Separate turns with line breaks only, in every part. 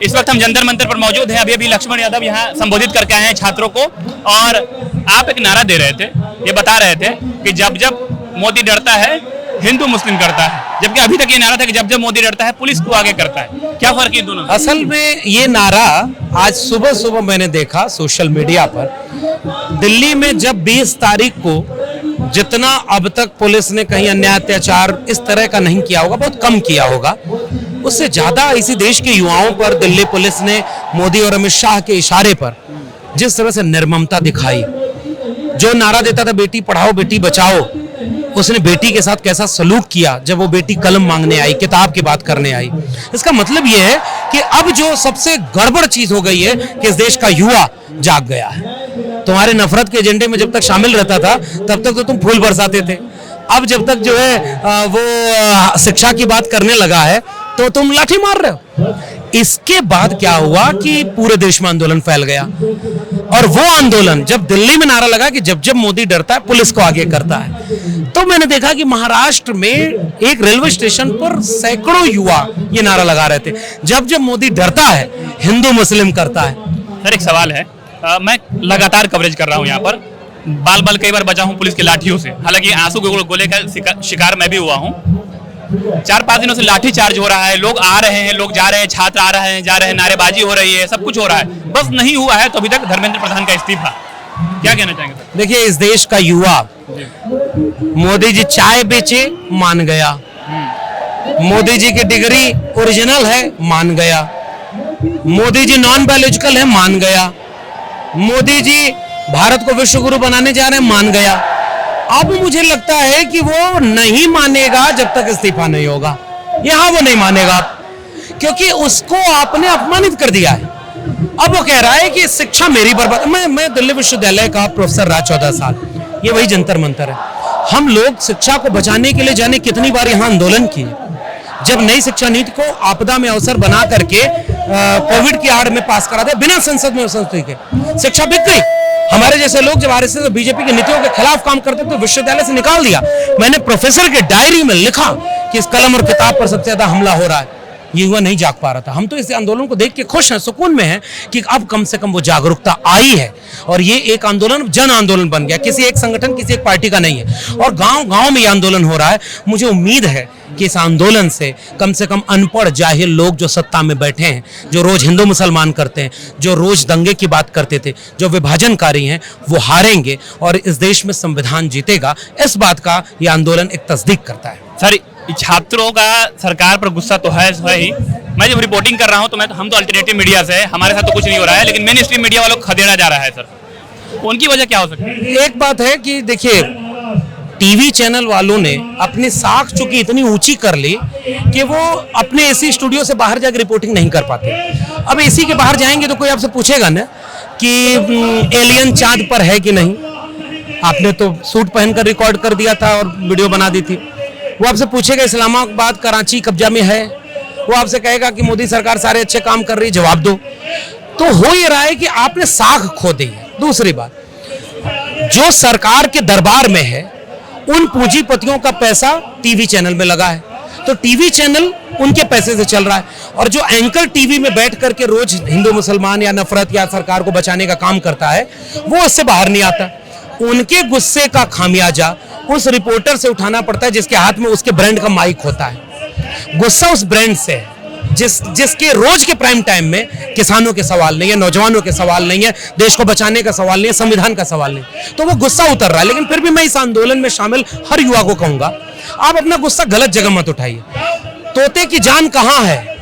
इस वक्त हम जंतर मंतर पर मौजूद हैं। अभी लक्ष्मण यादव यहाँ संबोधित करके आए हैं छात्रों को, और आप एक नारा दे रहे थे, ये बता रहे थे कि जब जब मोदी डरता है हिंदू मुस्लिम करता है, जबकि अभी तक ये नारा था कि जब जब मोदी डरता है पुलिस को आगे करता है। क्या फर्क है दोनों?
असल में ये नारा आज सुबह सुबह मैंने देखा सोशल मीडिया पर। दिल्ली में जब 20 तारीख को जितना अब तक पुलिस ने कहीं अन्याय अत्याचार इस तरह का नहीं किया होगा, बहुत कम किया होगा, उससे ज्यादा इसी देश के युवाओं पर दिल्ली पुलिस ने मोदी और अमित शाह के इशारे पर जिस तरह से निर्ममता दिखाई। जो नारा देता था बेटी पढ़ाओ बेटी बचाओ, उसने बेटी के साथ कैसा सलूक किया जब वो बेटी कलम मांगने आई, किताब की बात करने आई। इसका मतलब ये है कि अब जो सबसे गड़बड़ चीज हो गई है कि इस देश का युवा जाग गया है। तुम्हारे नफरत के एजेंडे में जब तक शामिल रहता था तब तक तो तुम फूल बरसाते थे, अब जब तक जो है वो शिक्षा की बात करने लगा है तो तुम लाठी मार रहे हो। इसके बाद क्या हुआ कि पूरे देश में आंदोलन फैल गया, और वो आंदोलन जब दिल्ली में नारा लगा कि जब जब मोदी डरता है पुलिस को आगे करता है, तो मैंने देखा कि महाराष्ट्र में एक रेलवे स्टेशन पर सैकड़ों युवा ये नारा लगा रहे थे, जब जब मोदी डरता है हिंदू मुस्लिम करता है।
सर एक सवाल है, मैं लगातार कवरेज कर रहा हूँ यहाँ पर, बाल बाल कई बार बचा हूँ पुलिस की लाठियों से, हालांकि आंसू के गोले का शिकार मैं भी हुआ हूँ। 4-5 दिनों से लाठी चार्ज हो रहा है, लोग आ रहे हैं, लोग जा रहे हैं, छात्र आ रहे हैं, जा रहे हैं, नारेबाजी हो रही है, सब कुछ हो रहा है, बस नहीं हुआ है तो अभी तक धर्मेंद्र प्रधान का इस्तीफा। क्या कहना चाहेंगे सर?
देखिए, इस देश का युवा मोदी जी चाय बेचे मान गया, मोदी जी की डिग्री ओरिजिनल है मान गया, मोदी जी नॉन बायोलॉजिकल है मान गया, मोदी जी भारत को विश्व गुरु बनाने जा रहे हैं मान गया। अब मुझे लगता है कि वो नहीं मानेगा जब तक इस्तीफा नहीं होगा। यहां वो नहीं मानेगा क्योंकि उसको आपने अपमानित कर दिया है। अब वो कह रहा है कि शिक्षा मेरी बर्बाद। मैं दिल्ली विश्वविद्यालय का प्रोफेसर रहा 14 साल, ये वही जंतर मंतर है। हम लोग शिक्षा को बचाने के लिए जाने कितनी बार यहां आंदोलन किए। जब नई शिक्षा नीति को आपदा में अवसर बना करके कोविड की आड़ में पास करा दे, बिना संसद में संस्कृति के शिक्षा बिक गई। हमारे जैसे लोग जब आरएसएस और बीजेपी की नीतियों के खिलाफ काम करते तो विश्वविद्यालय से निकाल दिया। मैंने प्रोफेसर के डायरी में लिखा कि इस कलम और किताब पर सबसे ज्यादा हमला हो रहा है। ये युवा नहीं जाग पा रहा था। हम तो इस आंदोलन को देख के खुश हैं, सुकून में हैं कि अब कम से कम वो जागरूकता आई है और ये एक आंदोलन जन आंदोलन बन गया, किसी एक संगठन किसी एक पार्टी का नहीं है। और गांव-गांव में ये आंदोलन हो रहा है। मुझे उम्मीद है कि इस आंदोलन से कम अनपढ़ जाहिल लोग जो सत्ता में बैठे हैं, जो रोज हिंदू मुसलमान करते हैं, जो रोज दंगे की बात करते थे, जो विभाजनकारी हैं, वो हारेंगे और इस देश में संविधान जीतेगा। इस बात का ये आंदोलन एक तस्दीक करता है।
सर छात्रों का सरकार पर गुस्सा तो है ही। मैं जब रिपोर्टिंग कर रहा हूं तो हम तो अल्टरनेटिव मीडिया से है, हमारे साथ तो कुछ नहीं हो रहा है, लेकिन मेन स्ट्रीम मीडिया वालों को खदेड़ा जा रहा है सर। उनकी वजह क्या हो सकती है?
एक बात है कि देखिए, टीवी चैनल वालों ने अपनी साख चुकी इतनी ऊंची कर ली कि वो अपने एसी स्टूडियो से बाहर जाकर रिपोर्टिंग नहीं कर पाते। अब एसी के बाहर जाएंगे तो कोई आपसे पूछेगा ना कि एलियन चांद पर है कि नहीं। आपने तो सूट पहनकर रिकॉर्ड कर दिया था और वीडियो बना दी थी। वो आपसे पूछेगा इस्लामाबाद कराची कब्जा में है। वो आपसे कहेगा कि मोदी सरकार सारे अच्छे काम कर रही है, जवाब दो। तो हो ये रहा है कि आपने साख खो दी है। दूसरी बात, जो सरकार के दरबार में है उन पूंजीपतियों का पैसा टीवी चैनल में लगा है, तो टीवी चैनल उनके पैसे से चल रहा है। और जो एंकर टीवी में बैठ करके रोज हिंदू मुसलमान या नफरत या सरकार को बचाने का काम करता है, वो उससे बाहर नहीं आता। उनके गुस्से का खामियाजा उस रिपोर्टर से उठाना पड़ता है जिसके हाथ में उसके ब्रांड का माइक होता है। गुस्सा उस ब्रांड से है जिसके रोज के प्राइम टाइम में किसानों के सवाल नहीं है, नौजवानों के सवाल नहीं है, देश को बचाने का सवाल नहीं है, संविधान का सवाल नहीं, तो वो गुस्सा उतर रहा है। लेकिन फिर भी मैं इस आंदोलन में शामिल हर युवा को कहूंगा, आप अपना गुस्सा गलत जगह मत उठाइए। तोते की जान कहां है?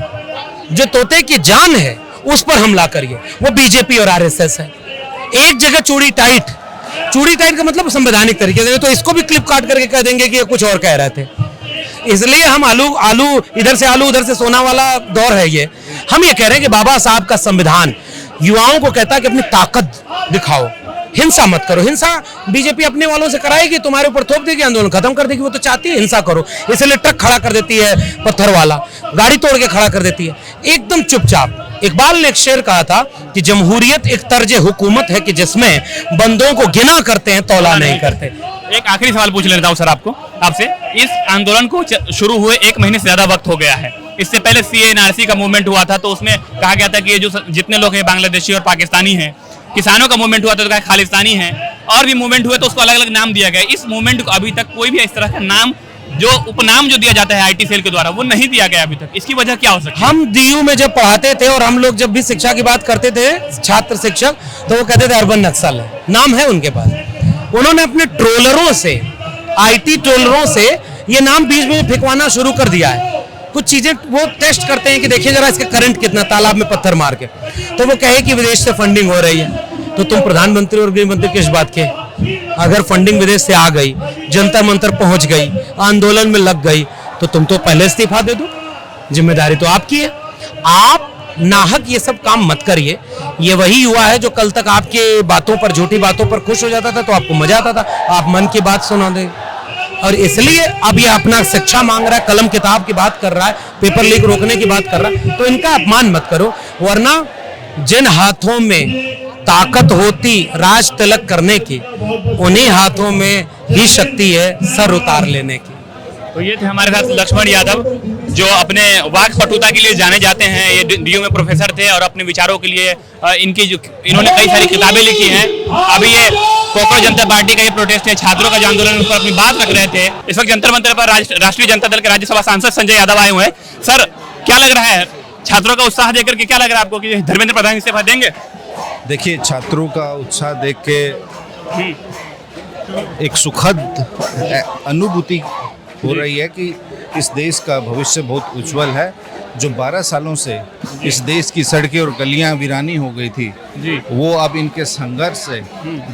जो तोते की जान है उस पर हमला करिए। वो बीजेपी और आरएसएस है। एक जगह चूड़ी टाइट का मतलब संवैधानिक तरीके से, तो इसको भी क्लिप काट करके कह देंगे कि ये कुछ और कह रहे थे। इसलिए हम आलू इधर से आलू उधर से सोना वाला दौर है ये। हम ये कह रहे हैं कि बाबा साहब का संविधान युवाओं को कहता है कि अपनी ताकत दिखाओ, हिंसा मत करो। हिंसा बीजेपी अपने वालों से कराएगी, तुम्हारे ऊपर थोप देगी, आंदोलन खत्म कर देगी। वो तो चाहती है हिंसा करो, इसलिए ट्रक खड़ा कर देती है, पत्थर वाला गाड़ी तोड़ के खड़ा कर देती है, एकदम चुपचाप। इकबाल ने एक शेर कहा था कि जमहूरियत एक तर्ज हुकूमत है कि जिसमें बंदों को गिना करते हैं, तौला नहीं करते।
एक आखिरी सवाल पूछ लेता हूं सर आपसे। इस आंदोलन को शुरू हुए 1 महीने से ज्यादा वक्त हो गया है, इससे पहले सीए एनआरसी का मूवमेंट हुआ था, तो उसमें कहा गया था कि ये जो जितने लोग हैं बांग्लादेशी और पाकिस्तानी हैं, किसानों का मूवमेंट हुआ था तो कहा खालिस्तानी है, और भी मूवमेंट हुए तो उसको अलग अलग नाम दिया गया। इस मूवमेंट को अभी तक कोई भी इस तरह का नाम, जो उपनाम जो दिया जाता है आईटी सेल के द्वारा, वो नहीं दिया गया अभी तक। इसकी वजह क्या हो सकती है?
हम डीयू में जब पढ़ाते थे और हम लोग जब भी शिक्षा की बात करते थे, छात्र शिक्षक, तो वो कहते थे अर्बन नक्सल है, नाम है उनके पास। उन्होंने अपने ट्रोलरों से, आईटी ट्रोलरों से ये नाम बीच में फेंकवाना शुरू कर दिया है। कुछ चीजें वो टेस्ट करते हैं कि देखिए जरा इसका करंट कितना, तालाब में पत्थर मार के, तो वो कहे कि विदेश से फंडिंग हो रही है। तो तुम प्रधानमंत्री और गृह मंत्री किस बात के? अगर फंडिंग विदेश से आ गई, जंतर मंतर पहुंच गई, आंदोलन में लग गई, तो तुम तो पहले इस्तीफा दे दो, जिम्मेदारी तो आपकी है। आप नाहक ये सब काम मत करिए। ये वही हुआ है जो कल तक आपके बातों पर, झूठी बातों पर खुश हो जाता था तो आपको मजा आता था, आप मन की बात सुना दे। और इसलिए अब ये अपना शिक्षा मांग रहा है, कलम किताब की बात कर रहा है, पेपर लीक रोकने की बात कर रहा है, तो इनका अपमान मत करो। वरना जिन हाथों में ताकत होती राज तिलक करने की, उन्हीं हाथों में ही शक्ति है सर उतार लेने की।
तो ये थे हमारे साथ लक्ष्मण यादव, जो अपने वाक पटुता के लिए जाने जाते हैं। ये डीयू में प्रोफेसर थे और अपने विचारों के लिए इन्होंने कई सारी किताबें लिखी हैं। अभी ये कोकरोच जनता पार्टी का ये प्रोटेस्ट है, छात्रों का जो आंदोलन, उस पर अपनी बात रख रहे थे। इस वक्त जंतर मंतर पर राष्ट्रीय जनता दल के राज्यसभा सांसद संजय यादव आए हुए हैं। सर, क्या लग रहा है छात्रों का उत्साह देख करके? क्या लग रहा है आपको कि धर्मेंद्र प्रधान इस्तीफा देंगे?
देखिए, छात्रों का उत्साह देख के एक सुखद अनुभूति हो रही है कि इस देश का भविष्य बहुत उज्जवल है। जो 12 सालों से इस देश की सड़कें और गलियां वीरानी हो गई थी, वो अब इनके संघर्ष से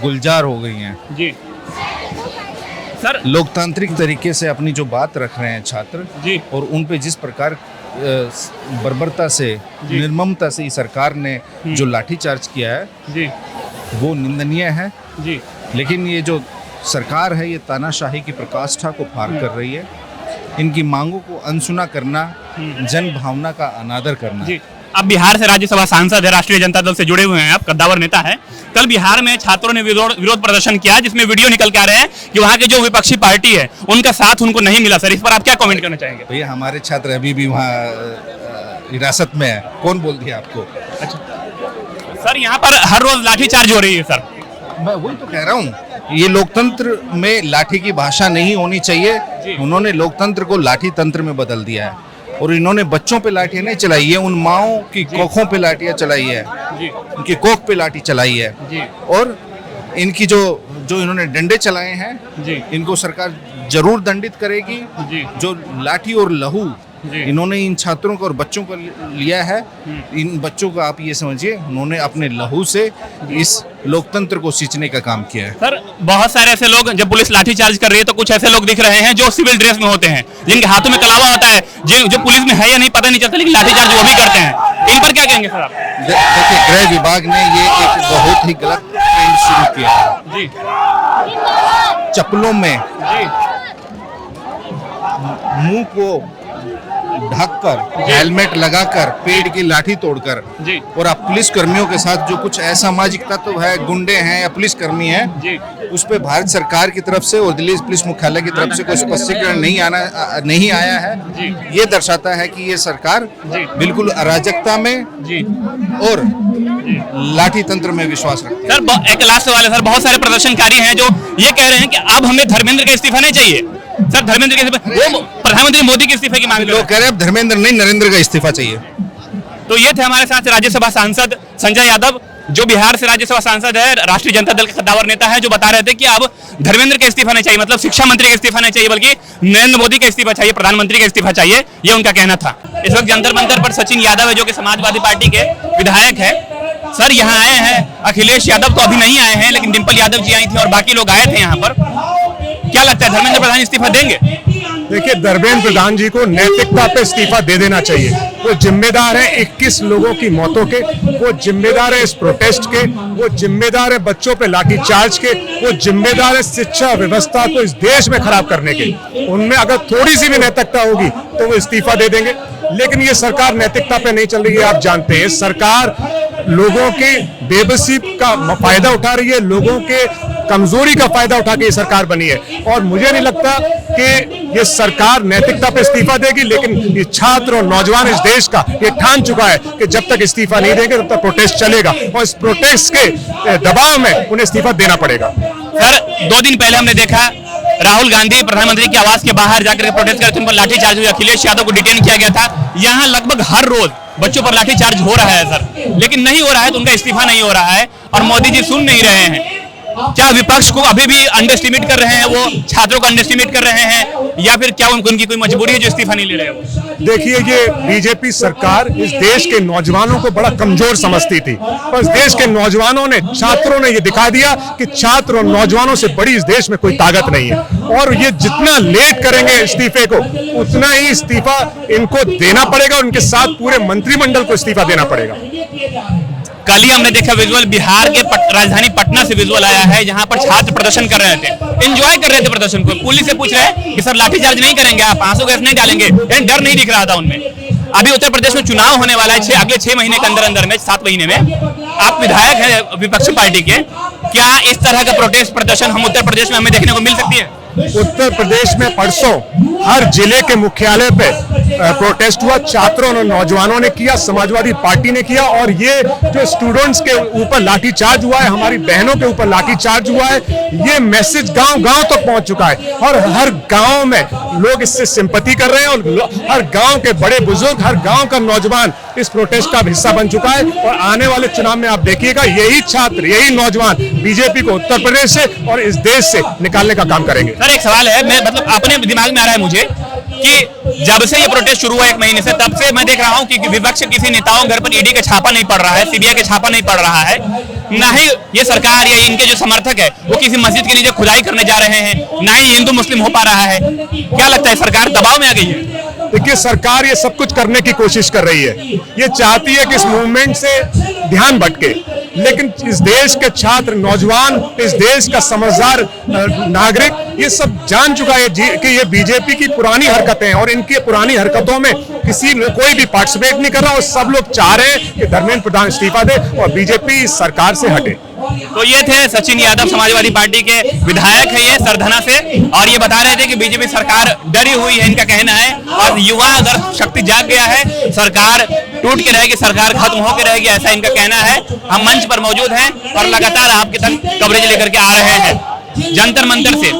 गुलजार हो गई हैं।
जी सर,
लोकतांत्रिक तरीके से अपनी जो बात रख रहे हैं छात्र
जी,
और उन पे जिस प्रकार बर्बरता से, निर्ममता से इस सरकार ने जो लाठीचार्ज किया है
जी,
वो निंदनीय है।
जी,
लेकिन ये जो सरकार है, ये तानाशाही की प्रकाष्ठा को पार कर रही है। इनकी मांगों को अनसुना करना, जन भावना का अनादर करना।
जी। अब बिहार से राज्यसभा सांसद है, राष्ट्रीय जनता दल से जुड़े हुए हैं, आप कद्दावर नेता है। कल बिहार में छात्रों ने विरोध प्रदर्शन किया, जिसमें वीडियो निकल के आ रहे हैं कि वहाँ के जो विपक्षी पार्टी है उनका साथ उनको नहीं मिला। सर, इस पर आप क्या कमेंट करना चाहेंगे?
भैया, हमारे छात्र अभी भी वहाँ हिरासत में है। कौन बोल दिया आपको?
अच्छा सर, यहाँ पर हर रोज लाठीचार्ज हो रही है। सर,
मैं वही तो कह रहा हूँ, ये लोकतंत्र में लाठी की भाषा नहीं होनी चाहिए। उन्होंने लोकतंत्र को लाठी तंत्र में बदल दिया है और इन्होंने बच्चों पे लाठियां नहीं चलाई है, उन माओं की कोखों पे लाठियां चलाई है, उनकी कोख पे लाठी चलाई है। और इनकी जो इन्होंने डंडे चलाए हैं, इनको सरकार जरूर दंडित करेगी। जो लाठी और लहू इन्होंने इन छात्रों को और बच्चों को लिया है, इन बच्चों को आप ये समझिए, उन्होंने अपने लहू से इस लोकतंत्र को सींचने का काम किया है।
सर, बहुत सारे ऐसे लोग, जब पुलिस लाठीचार्ज कर रही है तो कुछ ऐसे लोग दिख रहे हैं जो सिविल ड्रेस में होते हैं, जिनके हाथों में कलावा होता है, जो पुलिस में है या नहीं पता नहीं चलता, लेकिन लाठीचार्ज वो भी करते हैं। इन पर क्या कहेंगे सर आप?
देखिए, गृह विभाग ने ये एक बहुत ही गलत ट्रेंड शुरू किया है।
जी,
चप्पलों में
जी,
मुंह को ढककर, हेलमेट लगाकर, पेड़ की लाठी तोड़कर,
जी,
और आप पुलिस कर्मियों के साथ जो कुछ असामाजिक तत्व है, गुंडे हैं या पुलिस कर्मी हैं,
जी,
उस पे भारत सरकार की तरफ से और दिल्ली पुलिस मुख्यालय की तरफ से कोई स्पष्टीकरण नहीं आया है। ये दर्शाता है कि ये सरकार बिल्कुल अराजकता में और लाठी तंत्र में विश्वास रखती है।
सर, एक लास्ट सवाल है सर, बहुत सारे प्रदर्शनकारी हैं जो ये कह रहे हैं कि अब हमें धर्मेंद्र का इस्तीफा नहीं चाहिए। सर, धर्मेंद्र के इस्तीफा, वो प्रधानमंत्री मोदी के इस्तीफे की मांग कर रहे हैं।
लोग कह रहे हैं अब धर्मेंद्र नहीं, नरेंद्र का इस्तीफा चाहिए।
तो ये थे हमारे साथ राज्यसभा सांसद संजय यादव, जो बिहार से राज्यसभा सांसद है, राष्ट्रीय जनता दल के कद्दावर नेता है, जो बता रहे थे कि अब धर्मेंद्र का इस्तीफा नहीं चाहिए, मतलब शिक्षा मंत्री का इस्तीफा नहीं चाहिए, बल्कि नरेंद्र मोदी का इस्तीफा चाहिए, प्रधानमंत्री का इस्तीफा चाहिए, ये उनका कहना था। इस वक्त जंतर मंतर पर सचिन यादव है, जो कि समाजवादी पार्टी के विधायक है। सर, यहाँ आए हैं अखिलेश यादव, तो अभी नहीं आए हैं, लेकिन डिंपल यादव जी आई थी और बाकी लोग आए थे यहाँ पर। क्या लगता है, धर्मेंद्र प्रधान इस्तीफा देंगे?
देखिए, धर्मेंद्र प्रधान जी को नैतिकता पे इस्तीफा दे देना चाहिए। वो जिम्मेदार है 21 लोगों की मौतों के, वो जिम्मेदार है इस प्रोटेस्ट के, वो जिम्मेदार है बच्चों पे लाठीचार्ज के, वो जिम्मेदार है शिक्षा व्यवस्था को इस देश में खराब करने के। उनमें अगर थोड़ी सी भी नैतिकता होगी तो वो इस्तीफा दे देंगे। लेकिन ये सरकार नैतिकता पे नहीं चल रही है। आप जानते हैं, सरकार लोगों के बेबसी का फायदा उठा रही है, लोगों के कमजोरी का फायदा उठा के ये सरकार बनी है। और मुझे नहीं लगता कि ये सरकार नैतिकता पे इस्तीफा देगी, लेकिन ये छात्र और नौजवान इस देश का ये ठान चुका है कि जब तक इस्तीफा नहीं देंगे तब तक प्रोटेस्ट चलेगा, और इस प्रोटेस्ट के दबाव में उन्हें इस्तीफा देना पड़ेगा।
सर 2 दिन पहले हमने देखा राहुल गांधी प्रधानमंत्री के आवास के बाहर जाकर के प्रोटेस्ट करते, उन पर लाठीचार्ज हुआ, अखिलेश यादव को डिटेन किया गया था। यहाँ लगभग हर रोज बच्चों पर लाठीचार्ज हो रहा है सर, लेकिन नहीं हो रहा है तो उनका इस्तीफा नहीं हो रहा है और मोदी जी सुन नहीं रहे हैं। क्या विपक्ष को अभी भी अंडर एस्टिमेट कर रहे हैं, वो छात्रों को अंडर एस्टिमेट कर रहे हैं, या फिर क्या उनकी कोई मजबूरी है जो इस्तीफा नहीं ले रहे हो?
देखिए, ये बीजेपी सरकार इस देश के नौजवानों को बड़ा कमजोर समझती थी, और इस देश के नौजवानों ने, छात्रों ने ये दिखा दिया कि छात्र और नौजवानों से बड़ी इस देश में कोई ताकत नहीं है। और ये जितना लेट करेंगे इस्तीफे को, उतना ही इस्तीफा इनको देना पड़ेगा, उनके साथ पूरे मंत्रिमंडल को इस्तीफा देना पड़ेगा।
कल ही हमने देखा विजुअल, बिहार के राजधानी पटना से विजुअल आया है, जहां पर छात्र प्रदर्शन कर रहे थे, एंजॉय कर रहे थे प्रदर्शन को। पुलिस से पूछ रहे हैं कि सर लाठीचार्ज नहीं करेंगे, आप आंसू गैस नहीं डालेंगे, यानी डर नहीं दिख रहा था उनमें। अभी उत्तर प्रदेश में चुनाव होने वाला है अगले 6 महीने के अंदर में, 7 महीने में। आप विधायक हैं विपक्षी पार्टी के, क्या इस तरह का प्रोटेस्ट प्रदर्शन हम उत्तर प्रदेश में हमें देखने को मिल सकती है?
उत्तर प्रदेश में परसों हर जिले के मुख्यालय पे प्रोटेस्ट हुआ, छात्रों और नौजवानों ने किया, समाजवादी पार्टी ने किया, और ये जो स्टूडेंट्स के ऊपर लाठीचार्ज हुआ है, हमारी बहनों के ऊपर लाठीचार्ज हुआ है, ये मैसेज गांव-गांव तक पहुंच चुका है, और हर गांव में लोग इससे सिंपैथी कर रहे हैं, और हर गांव के बड़े बुजुर्ग, हर गांव का नौजवान इस प्रोटेस्ट का हिस्सा बन चुका है। और आने वाले चुनाव में आप देखिएगा, यही छात्र, यही नौजवान बीजेपी को उत्तर प्रदेश से और इस देश से निकालने का काम करेंगे।
सर एक सवाल है, मैं मतलब अपने दिमाग में आ रहा है मुझे कि जब से ये प्रोटेस्ट शुरू हुआ 1 महीने से, तब से मैं देख रहा हूं कि विपक्ष किसी नेताओं घर पर ईडी का छापा नहीं पड़ रहा है, सीबीआई का छापा नहीं पड़ रहा है, ना ही ये सरकार या इनके जो समर्थक है वो किसी मस्जिद के नीचे खुदाई करने जा रहे हैं, ना ही हिंदू मुस्लिम हो पा रहा है। क्या लगता है सरकार दबाव में आ गई है?
देखिए, सरकार ये सब कुछ करने की कोशिश कर रही है, ये चाहती है कि इस मूवमेंट से ध्यान भटके, लेकिन इस देश के छात्र, नौजवान, इस देश का समझदार नागरिक ये सब जान चुका है कि ये बीजेपी की पुरानी हरकतें हैं, और इनकी पुरानी हरकतों में कोई भी पार्टिसिपेट नहीं कर रहा, और सब लोग चाह रहे हैं कि धर्मेंद्र प्रधान इस्तीफा दे और बीजेपी इस सरकार से हटे।
तो ये थे सचिन यादव, समाजवादी पार्टी के विधायक है ये सरधना से, और ये बता रहे थे कि बीजेपी सरकार डरी हुई है, इनका कहना है, और युवा अगर शक्ति जाग गया है, सरकार टूट के रहेगी, सरकार खत्म होकर रहेगी, ऐसा इनका कहना है। हम मंच पर मौजूद हैं और लगातार आपके तक कवरेज लेकर के आ रहे हैं जंतर मंतर से।